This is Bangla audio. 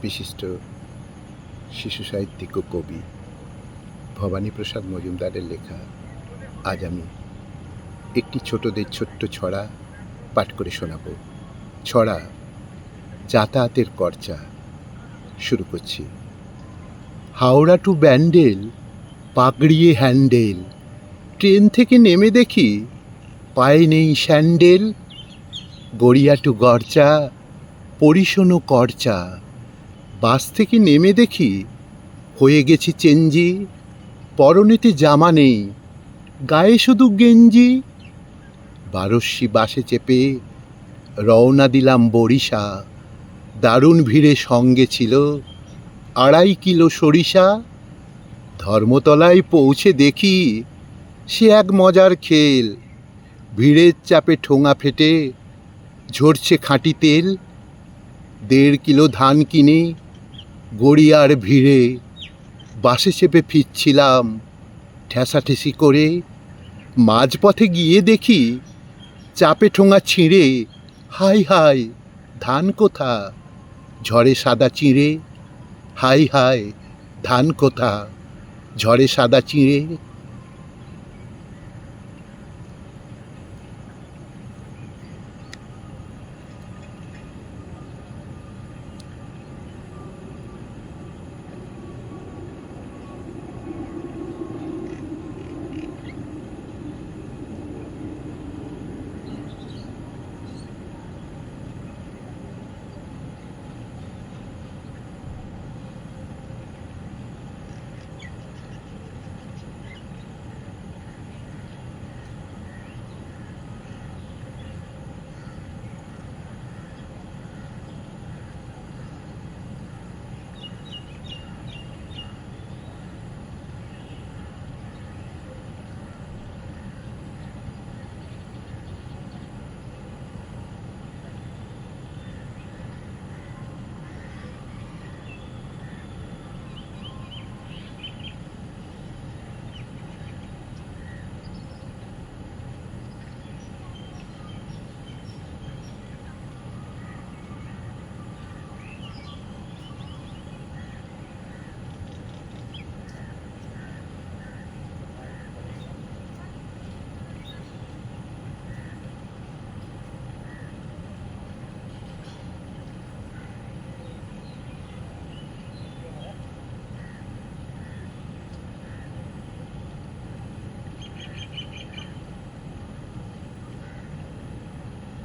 বিশিষ্ট শিশু সাহিত্যিক ও কবি ভবানীপ্রসাদ মজুমদারের লেখা আজ আমি একটি ছোটদের ছোট্ট ছড়া পাঠ করে শোনাব। ছড়া যাতায়াতের কর্চা। শুরু করছি। হাওড়া টু ব্যান্ডেল, পাগড়িয়ে হ্যান্ডেল, ট্রেন থেকে নেমে দেখি পায়ে নেই স্যান্ডেল। গড়িয়া টু গরচা, পরিশোনো করচা, বাস থেকে নেমে দেখি হয়ে গেছি চেঞ্জি। পরনেতে জামা নেই, গায়ে শুধু গেঞ্জি। বারস্যি বাসে চেপে রওনা দিলাম বরিশা। দারুণ ভিড়ে সঙ্গে ছিল 2.5 কিলো সরিষা। ধর্মতলায় পৌঁছে দেখি সে এক মজার খেল। ভিড়ের চাপে ঠোঙা ফেটে ঝরছে খাঁটি তেল। 1.5 কিলো ধান কিনে গড়িয়ার ভিড়ে বাসে চেপে ফিরছিলাম ঠেসাঠেসি করে। মাঝপথে গিয়ে দেখি চাপে ঠোঙা ছিঁড়ে, হাই হাই ধান কোথা? ঝড়ে সাদা চিঁড়ে, হাই হাই ধান কোথা? ঝড়ে সাদা চিঁড়ে।